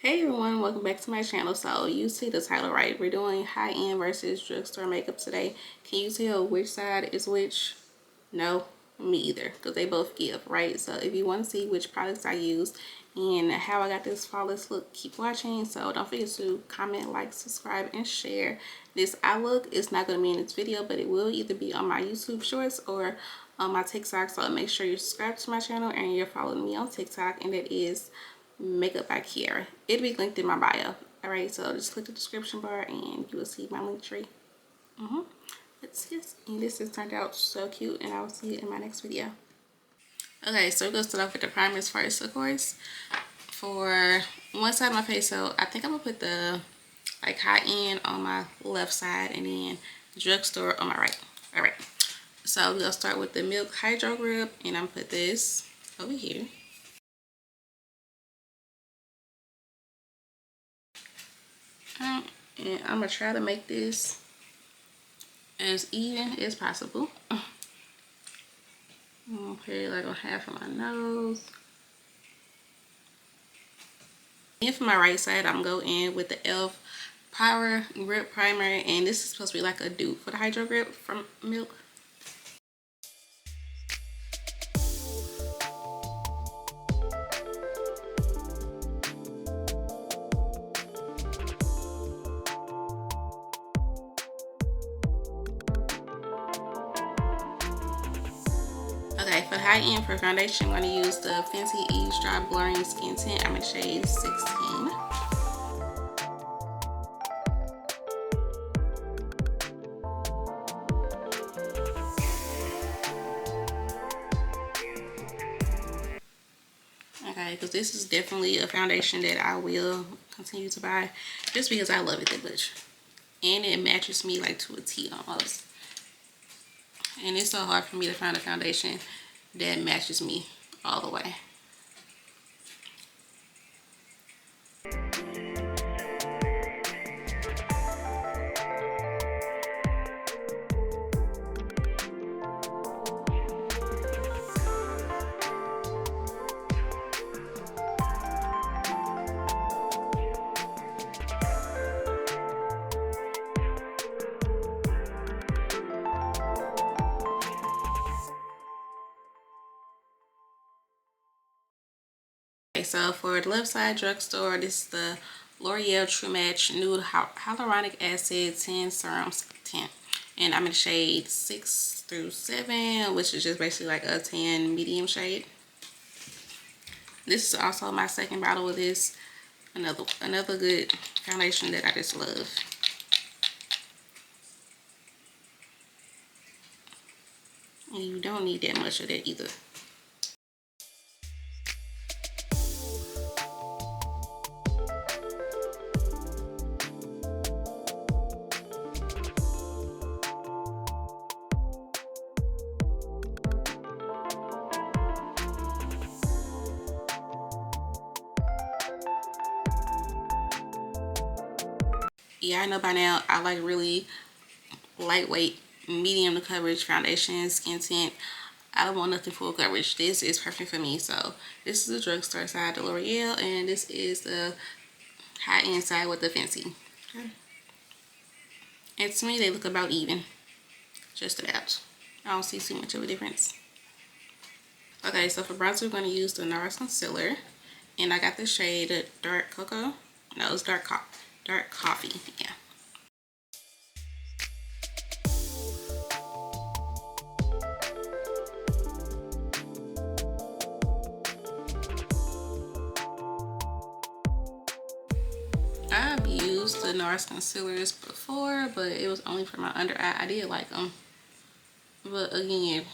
Hey everyone, welcome back to my channel. So you see the title right, we're doing high-end versus drugstore makeup today. Can you tell which side is which? No, me either, because they both give, right? So if you want to see which products I use and how I got this flawless look, keep watching. So don't forget to comment, like, subscribe, and share. This eye look is not going to be in this video, but it will either be on my YouTube shorts or on my TikTok. So make sure you're subscribed to my channel and you're following me on TikTok, and that is Makeup by Keaira. It'll be linked in my bio. Alright, so just click the description bar and you will see my link tree. Let's see. And this has turned out so cute, and I will see you in my next video. Okay, so we're gonna start off with the primers first, of course. For one side of my face, so I think I'm gonna put the like high end on my left side and then drugstore on my right. Alright. So we're gonna start with the Milk Hydro Grip, and I'm gonna put this over here. And I'm gonna try to make this as even as possible. I'm gonna put it like on half of my nose. And for my right side, I'm going in with the e.l.f. Power Grip Primer, and this is supposed to be like a dupe for the Hydro Grip from Milk. Okay, for high end for foundation, I'm going to use the Fenty Eavesdrop Blurring Skin Tint. I'm in shade 16. Okay, because this is definitely a foundation that I will continue to buy just because I love it that much. And it matches me like to a T almost. And it's so hard for me to find a foundation that matches me all the way. Okay, so for the left side, drugstore, this is the L'Oreal True Match Nude Hyaluronic Acid 10 Serum Tint. And I'm in shade 6 through 7, which is just basically like a tan medium shade. This is also my second bottle of this. Another good foundation that I just love. And you don't need that much of that either. Yeah, I know by now I like really lightweight, medium to coverage foundation, skin tint. I don't want nothing full coverage. This is perfect for me. So this is the drugstore side, the L'Oreal, and this is the high-end side with the Fenty. Okay. And to me, they look about even. Just about. I don't see too much of a difference. Okay, so for bronzer, we're going to use the NARS Concealer. And I got the shade Dark Cocoa. No, it's Dark Coffee. Yeah. I've used the NARS concealers before, but it was only for my under eye. I did like them. But again,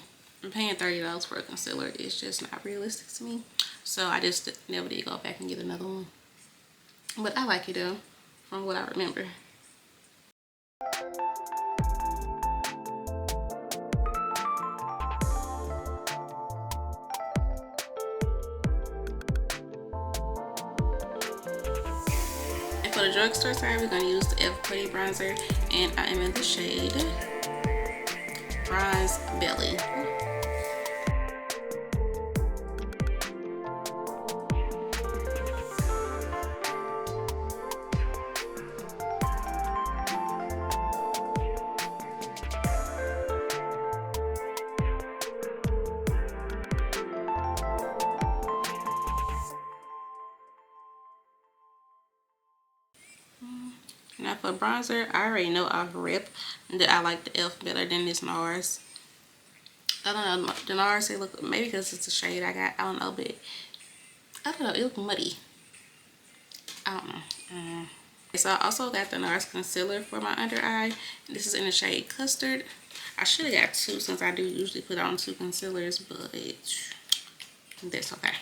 paying $30 for a concealer is just not realistic to me. So I just never did go back and get another one. But I like it though, from what I remember. And for the drugstore side, we're going to use the e.l.f. Putty Bronzer. And I am in the shade Bronze Belly. Now for bronzer, I already know off rip that I like the e.l.f. better than this NARS. I don't know, the NARS, they look, maybe because it's a shade I got, I don't know, but I don't know, it look muddy. I don't know. So I also got the NARS concealer for my under eye. This is in the shade Custard. I should have got two since I do usually put on two concealers, but that's okay.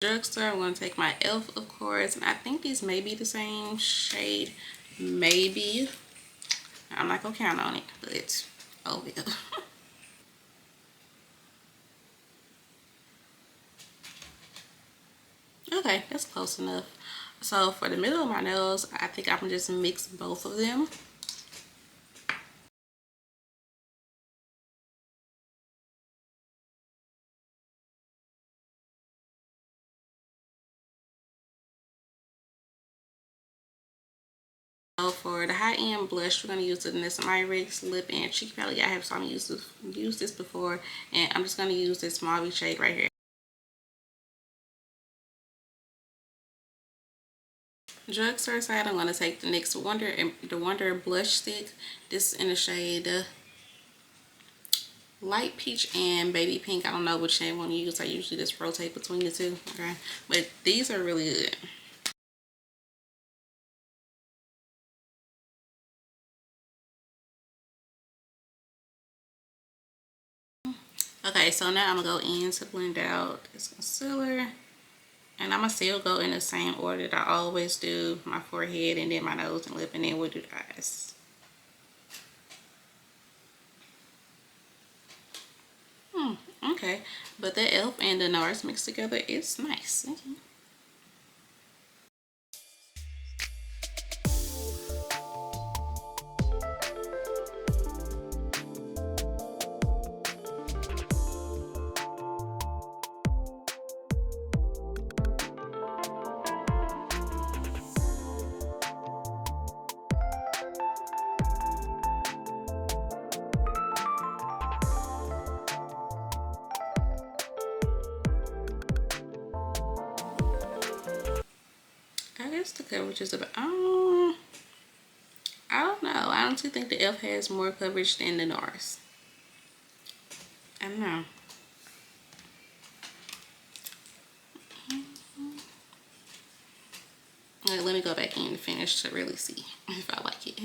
Drugstore, I'm going to take my e.l.f. of course, and I think these may be the same shade, maybe. I'm not going to count on it, but oh well. Okay, that's close enough. So for the middle of my nose, I think I'm gonna just mix both of them. So for the high-end blush, we're gonna use the Myricks Lip and Cheek Palette. I have some used this before, and I'm just gonna use this mauve shade right here. Drugstore side, I'm gonna take the NYX Wonder blush stick. This is in the shade light peach and baby pink. I don't know which shade I want to use. I usually just rotate between the two. Okay, but these are really good. Okay, so now I'm gonna go in to blend out this concealer, and I'm gonna still go in the same order that I always do: my forehead, and then my nose and lip, and then we'll do the eyes. Okay, but the e.l.f. and the NARS mixed together, it's nice. I guess the coverage is about, I don't know. I honestly think the e.l.f. has more coverage than the NARS. I don't know. Let me go back in and finish to really see if I like it.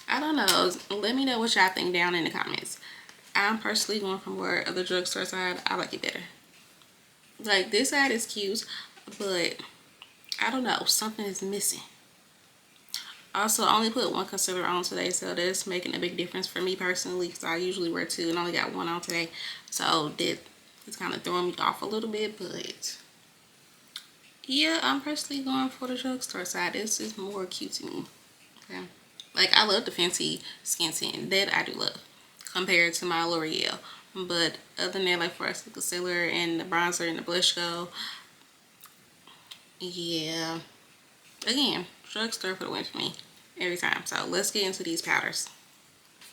I don't know. Let me know what y'all think down in the comments. I'm personally going from more of the drugstore side. I like it better. Like, this side is cute, but I don't know. Something is missing. Also, I only put one concealer on today, so that's making a big difference for me personally, because I usually wear two and only got one on today. So that is kind of throwing me off a little bit, but yeah, I'm personally going for the drugstore side. This is more cute to me. Okay. Like, I love the Fenty Skin Tint. That I do love compared to my L'Oreal. But other than that, like, for us, the concealer and the bronzer and the blush go, yeah. Again, drugstore for the win for me every time. So let's get into these powders.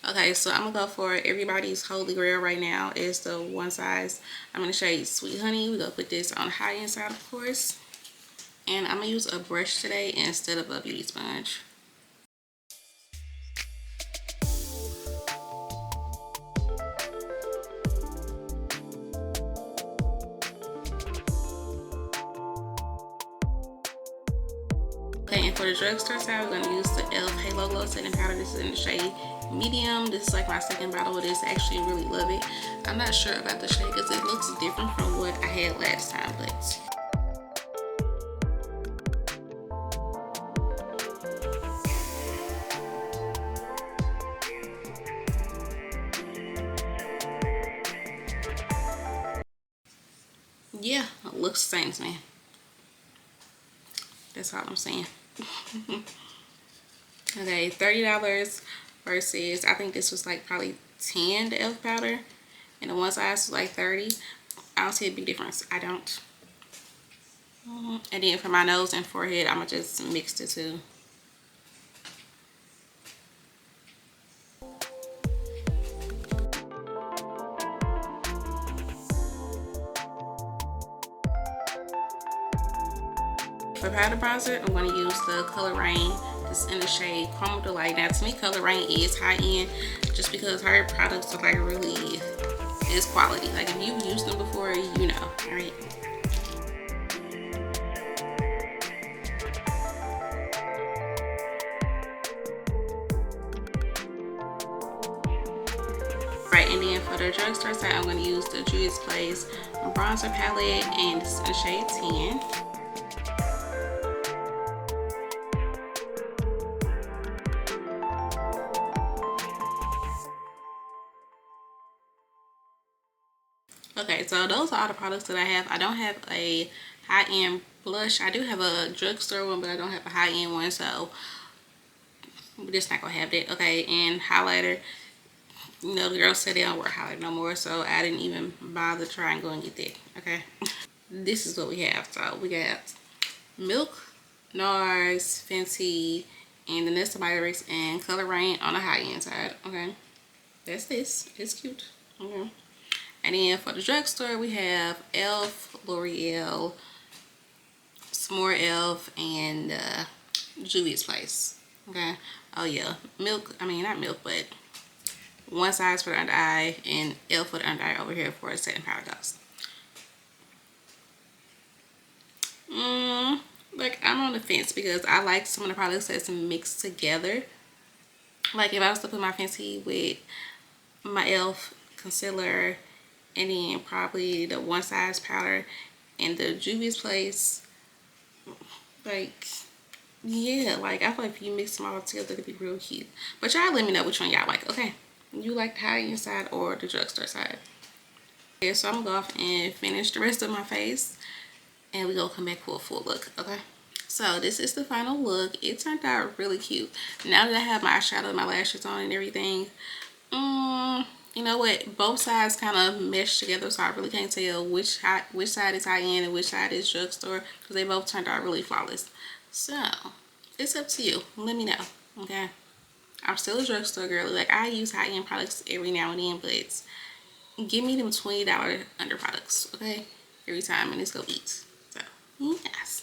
Okay, so I'm gonna go for everybody's holy grail right now. Is the one size. I'm gonna shade Sweet Honey. We're gonna put this on the high end side, of course. And I'm gonna use a brush today instead of a beauty sponge. Okay, and for for the drugstore side, we're gonna use the e.l.f. Halo Glow Setting Powder. This is in the shade medium. This is like my second bottle of this. I actually really love it. I'm not sure about the shade because it looks different from what I had last time, but yeah, it looks the same to me. That's all I'm saying. Okay, $30 versus, I think this was like probably 10, the e.l.f. powder, and the one size was like 30. I don't see a big difference. I don't. And then for my nose and forehead, I'm gonna just mix the two. For powder bronzer, I'm going to use the Color Rain. This in the shade Chrome Delight. Now, to me, Color Rain is high end just because her products are like really is quality. Like if you've used them before, you know, right? Right, and then for the drugstore side, I'm going to use the Juvia's Place bronzer palette, and it's in the shade 10. Okay, so those are all the products that I have. I don't have a high-end blush. I do have a drugstore one, but I don't have a high-end one, so we're just not gonna have that. Okay, and highlighter. You know, the girls said they don't wear highlighter no more, so I didn't even bother to try and go and get that. Okay, this is what we have. So we got Milk, NARS, Fenty, and the Nest Myrix and Color Rain on the high-end side. Okay, that's this. It's cute. Okay. And then for the drugstore, we have e.l.f., L'Oreal, S'more e.l.f., and Juvia's Place. Okay. Oh yeah, Milk. I mean not Milk, but one size for the under eye and e.l.f. for the under eye over here for a setting powder goes. Like I'm on the fence because I like some of the products that's mixed together. Like if I was to put my Fenty with my e.l.f. concealer, and then probably the one size powder and the Juvia's Place, like yeah, like I feel like if you mix them all together it'd be real cute. But y'all let me know which one y'all like. Okay, you like the high-end side or the drugstore side? Okay, so I'm gonna go off and finish the rest of my face and we're gonna come back for a full look. Okay, so this is the final look. It turned out really cute. Now that I have my eyeshadow and my lashes on and everything, you know what, both sides kind of mesh together, so I really can't tell which side is high-end and which side is drugstore because they both turned out really flawless. So it's up to you. Let me know. Okay, I'm still a drugstore girly. Like I use high-end products every now and then, but give me them $20 under products, okay, every time, and it's gonna eat. So yes.